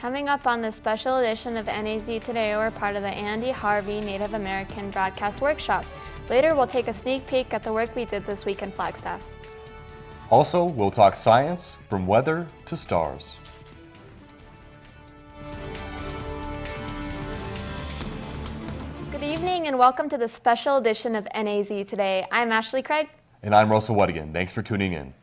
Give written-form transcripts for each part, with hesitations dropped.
Coming up on this special edition of NAZ Today, we're part of the Andy Harvey Native American Broadcast Workshop. Later, we'll take a sneak peek at the work we did this week in Flagstaff. Also, we'll talk science from weather to stars. Good evening and welcome to the special edition of NAZ Today. I'm Ashley Craig. And I'm Russell Wettigan. Thanks for tuning in.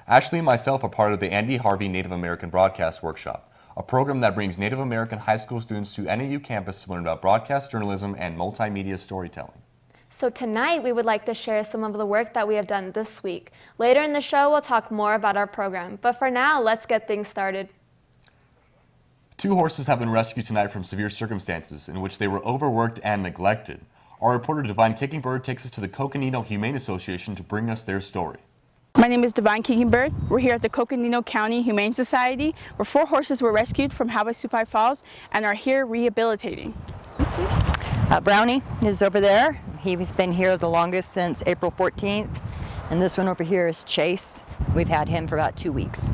Ashley and myself are part of the Andy Harvey Native American Broadcast Workshop, a program that brings Native American high school students to NAU campus to learn about broadcast journalism and multimedia storytelling. So tonight we would like to share some of the work that we have done this week. Later in the show we'll talk more about our program, but for now let's get things started. 2 horses have been rescued tonight from severe circumstances in which they were overworked and neglected. Our reporter Divine Kickingbird takes us to the Coconino Humane Association to bring us their story. My name is Divine Kickingbird. We're here at the Coconino County Humane Society where 4 horses were rescued from Havasupai Falls and are here rehabilitating. Please. Brownie is over there. He's been here the longest since April 14th. And this one over here is Chase. We've had him for about 2 weeks.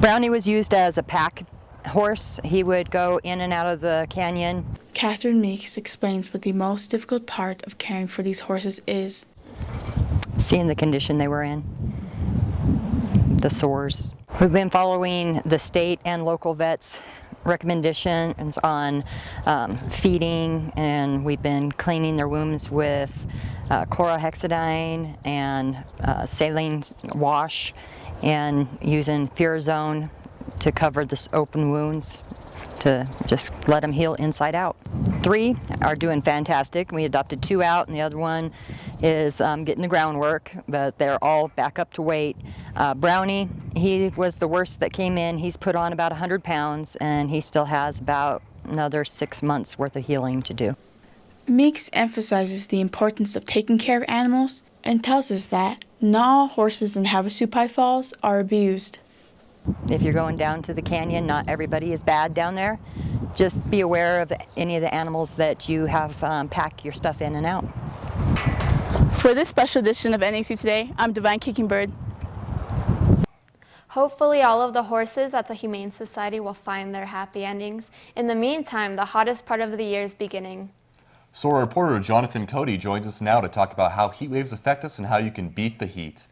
Brownie was used as a pack horse. He would go in and out of the canyon. Catherine Meeks explains what the most difficult part of caring for these horses is. Seeing the condition they were in. The sores. We've been following the state and local vets' recommendations on feeding, and we've been cleaning their wounds with chlorhexidine and saline wash and using Furazone to cover the open wounds to just let them heal inside out. 3 are doing fantastic. We adopted 2 out, and the other one is getting the groundwork, but they're all back up to weight. Brownie, he was the worst that came in. He's put on about 100 pounds, and he still has about another 6 months worth of healing to do. Meeks emphasizes the importance of taking care of animals and tells us that not all horses in Havasupai Falls are abused. If you're going down to the canyon, not everybody is bad down there. Just be aware of any of the animals that you have packed your stuff in and out. For this special edition of NAC Today, I'm Divine Kickingbird. Hopefully all of the horses at the Humane Society will find their happy endings. In the meantime, the hottest part of the year is beginning. So our reporter Jonathan Cody joins us now to talk about how heat waves affect us and how you can beat the heat.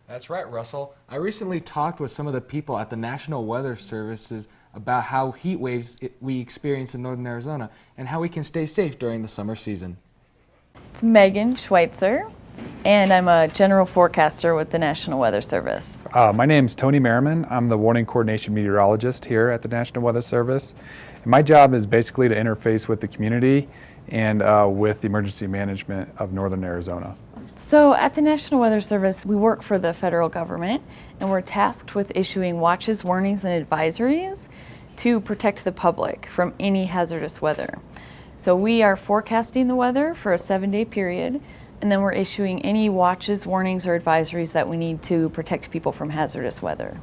That's right, Russell. I recently talked with some of the people at the National Weather Services about how heat waves we experience in northern Arizona and how we can stay safe during the summer season. It's Megan Schweitzer, and I'm a general forecaster with the National Weather Service. My name's Tony Merriman. I'm the warning coordination meteorologist here at the National Weather Service. And my job is basically to interface with the community and with the emergency management of northern Arizona. So at the National Weather Service, we work for the federal government, and we're tasked with issuing watches, warnings, and advisories to protect the public from any hazardous weather. So we are forecasting the weather for a 7-day period, and then we're issuing any watches, warnings, or advisories that we need to protect people from hazardous weather.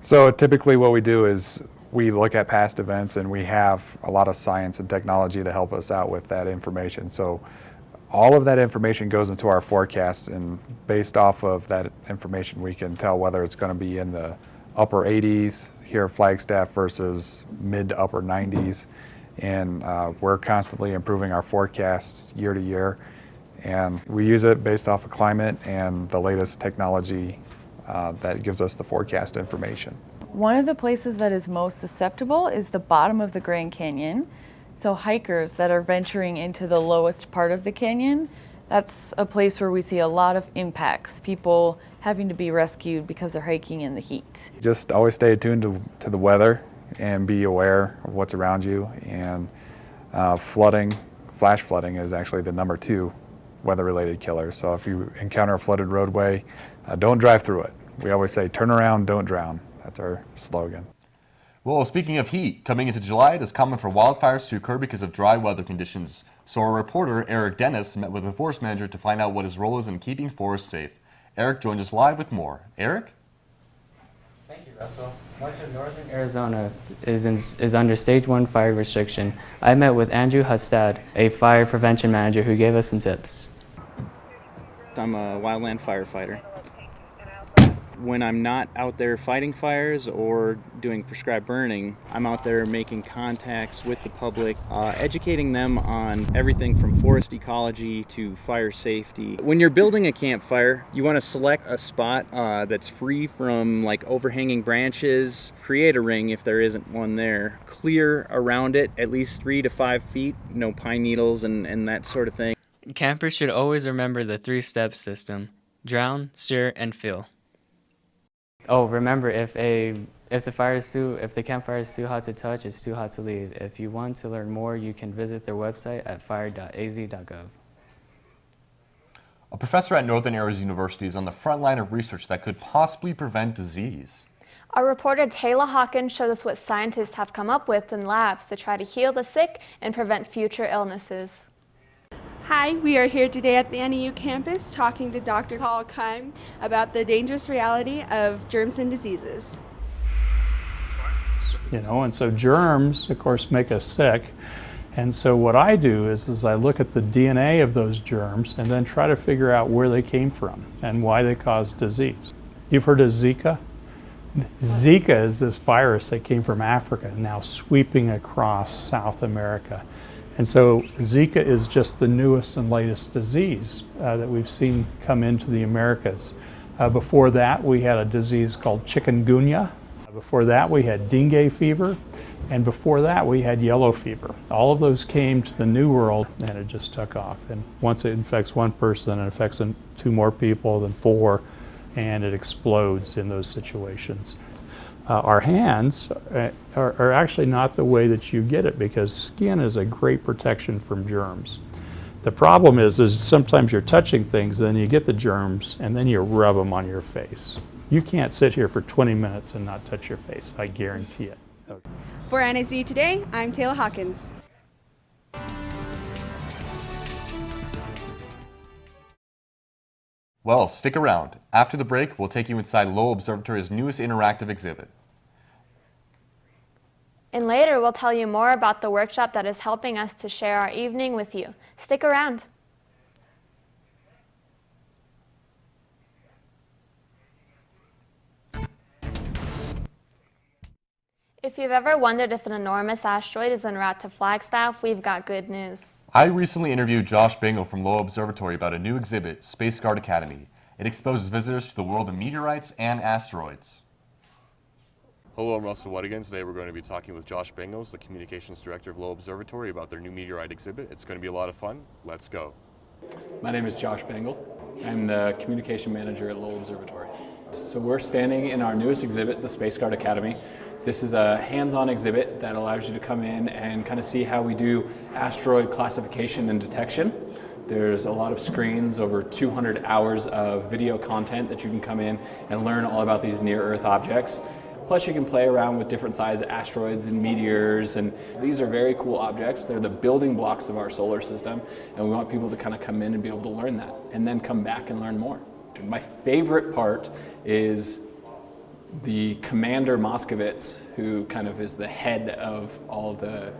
So typically what we do is we look at past events, and we have a lot of science and technology to help us out with that information. So all of that information goes into our forecasts, and based off of that information we can tell whether it's going to be in the upper 80s here at Flagstaff versus mid to upper 90s. And we're constantly improving our forecasts year to year, and we use it based off of climate and the latest technology that gives us the forecast information. One of the places that is most susceptible is the bottom of the Grand Canyon. So hikers that are venturing into the lowest part of the canyon, that's a place where we see a lot of impacts, people having to be rescued because they're hiking in the heat. Just always stay attuned to the weather and be aware of what's around you. And flooding, flash flooding is actually the number 2 weather-related killer. So if you encounter a flooded roadway, don't drive through it. We always say, turn around, don't drown. That's our slogan. Well, speaking of heat, coming into July, it is common for wildfires to occur because of dry weather conditions. So our reporter, Eric Dennis, met with the forest manager to find out what his role is in keeping forests safe. Eric joins us live with more. Eric? Thank you, Russell. Much of northern Arizona is under Stage 1 fire restriction. I met with Andrew Hustad, a fire prevention manager, who gave us some tips. I'm a wildland firefighter. when I'm not out there fighting fires or doing prescribed burning, I'm out there making contacts with the public, educating them on everything from forest ecology to fire safety. When you're building a campfire, you want to select a spot that's free from like overhanging branches, create a ring if there isn't one there, clear around it at least 3 to 5 feet, no pine needles and that sort of thing. Campers should always remember the 3-step system: drown, stir, and fill. Oh, remember, if the campfire is too hot to touch, it's too hot to leave. If you want to learn more, you can visit their website at fire.az.gov. A professor at Northern Arizona University is on the front line of research that could possibly prevent disease. Our reporter Taylor Hawkins showed us what scientists have come up with in labs to try to heal the sick and prevent future illnesses. Hi, we are here today at the NAU campus talking to Dr. Paul Kimes about the dangerous reality of germs and diseases. And so germs, of course, make us sick. And so what I do is I look at the DNA of those germs and then try to figure out where they came from and why they cause disease. You've heard of Zika? Zika is this virus that came from Africa, now sweeping across South America. And so Zika is just the newest and latest disease that we've seen come into the Americas. Before that, we had a disease called chikungunya. Before that, we had dengue fever. And before that, we had yellow fever. All of those came to the New World, and it just took off. And once it infects one person, it affects 2 more people, then 4, and it explodes in those situations. Our hands are actually not the way that you get it, because skin is a great protection from germs. The problem is sometimes you're touching things, then you get the germs, and then you rub them on your face. You can't sit here for 20 minutes and not touch your face, I guarantee it. Okay. For NAZ Today, I'm Taylor Hawkins. Well, stick around. After the break, we'll take you inside Lowell Observatory's newest interactive exhibit. And later, we'll tell you more about the workshop that is helping us to share our evening with you. Stick around. If you've ever wondered if an enormous asteroid is en route to Flagstaff, we've got good news. I recently interviewed Josh Bingle from Lowell Observatory about a new exhibit, Space Guard Academy. It exposes visitors to the world of meteorites and asteroids. Hello, I'm Russell Wettigan. Today we're going to be talking with Josh Bingle, the Communications Director of Lowell Observatory, about their new meteorite exhibit. It's going to be a lot of fun. Let's go. My name is Josh Bingle. I'm the Communication Manager at Lowell Observatory. So we're standing in our newest exhibit, the Space Guard Academy. This is a hands-on exhibit that allows you to come in and kind of see how we do asteroid classification and detection. There's a lot of screens, over 200 hours of video content that you can come in and learn all about these near-Earth objects. Plus you can play around with different sized asteroids and meteors, and these are very cool objects. They're the building blocks of our solar system, and we want people to kind of come in and be able to learn that, and then come back and learn more. My favorite part is the Commander Moskovitz, who kind of is the head of all the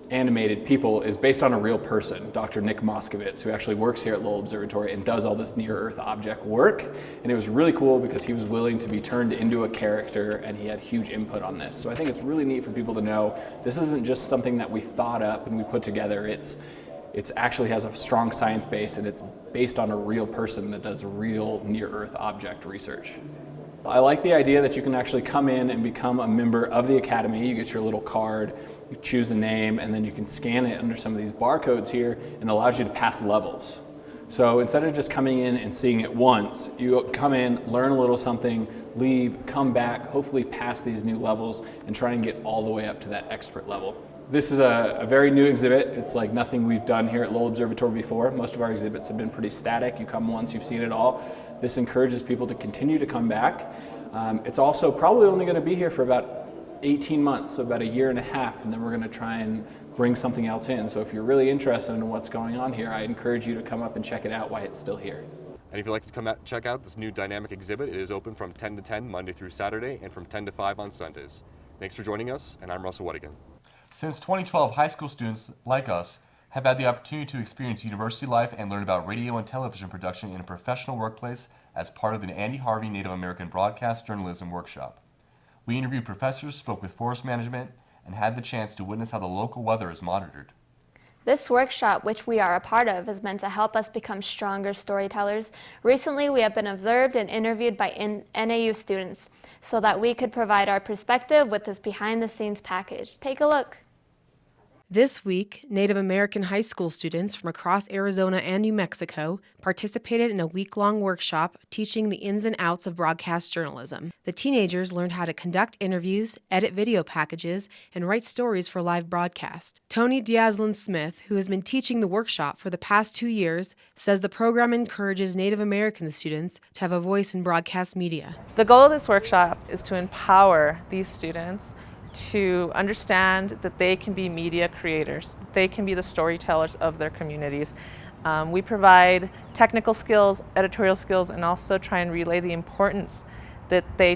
animated people, is based on a real person, Dr. Nick Moskovitz, who actually works here at Lowell Observatory and does all this near-Earth object work. And it was really cool because he was willing to be turned into a character, and he had huge input on this. So I think it's really neat for people to know this isn't just something that we thought up and we put together. It's actually has a strong science base, and it's based on a real person that does real near-Earth object research. I like the idea that you can actually come in and become a member of the Academy. You get your little card, you choose a name, and then you can scan it under some of these barcodes here, and it allows you to pass levels. So instead of just coming in and seeing it once, you come in, learn a little something, leave, come back, hopefully pass these new levels, and try and get all the way up to that expert level. This is a very new exhibit. It's like nothing we've done here at Lowell Observatory before. Most of our exhibits have been pretty static. You come once, you've seen it all. This encourages people to continue to come back. It's also probably only going to be here for about 18 months, so about a year and a half, and then we're going to try and bring something else in. So if you're really interested in what's going on here, I encourage you to come up and check it out while it's still here. And if you'd like to come out, check out this new dynamic exhibit, it is open from 10 to 10 Monday through Saturday and from 10 to 5 on Sundays. Thanks for joining us, and I'm Russell Wettigan. Since 2012, high school students like us have had the opportunity to experience university life and learn about radio and television production in a professional workplace as part of the Andy Harvey Native American Broadcast Journalism Workshop. We interviewed professors, spoke with forest management, and had the chance to witness how the local weather is monitored. This workshop, which we are a part of, is meant to help us become stronger storytellers. Recently, we have been observed and interviewed by NAU students so that we could provide our perspective with this behind-the-scenes package. Take a look. This week, Native American high school students from across Arizona and New Mexico participated in a week-long workshop teaching the ins and outs of broadcast journalism. The teenagers learned how to conduct interviews, edit video packages, and write stories for live broadcast. Tony Diazlin-Smith, who has been teaching the workshop for the past 2 years, says the program encourages Native American students to have a voice in broadcast media. The goal of this workshop is to empower these students to understand that they can be media creators, that they can be the storytellers of their communities. We provide technical skills, editorial skills, and also try and relay the importance that they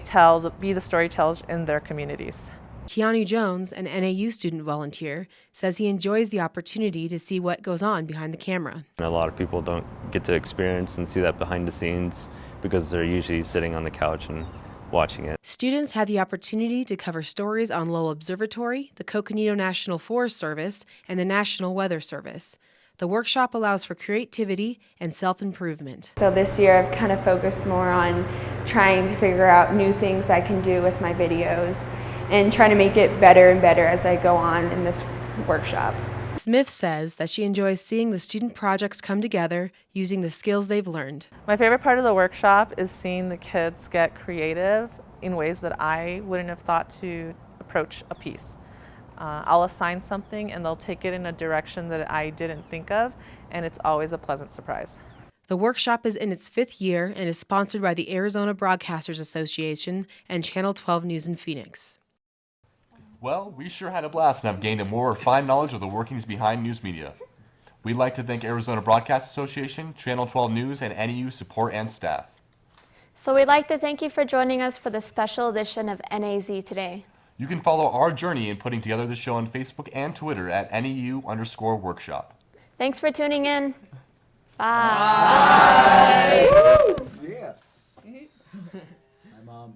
be the storytellers in their communities. Keanu Jones, an NAU student volunteer, says he enjoys the opportunity to see what goes on behind the camera. A lot of people don't get to experience and see that behind the scenes because they're usually sitting on the couch and watching it. Students had the opportunity to cover stories on Lowell Observatory, the Coconino National Forest Service, and the National Weather Service. The workshop allows for creativity and self-improvement. So this year I've kind of focused more on trying to figure out new things I can do with my videos and trying to make it better and better as I go on in this workshop. Smith says that she enjoys seeing the student projects come together using the skills they've learned. My favorite part of the workshop is seeing the kids get creative in ways that I wouldn't have thought to approach a piece. I'll assign something and they'll take it in a direction that I didn't think of, and it's always a pleasant surprise. The workshop is in its 5th year and is sponsored by the Arizona Broadcasters Association and Channel 12 News in Phoenix. Well, we sure had a blast and have gained a more refined knowledge of the workings behind news media. We'd like to thank Arizona Broadcast Association, Channel 12 News, and NAU support and staff. So we'd like to thank you for joining us for this special edition of NAZ Today. You can follow our journey in putting together the show on Facebook and Twitter at NAU_workshop. Thanks for tuning in. Bye. Yeah. Hi, Mom.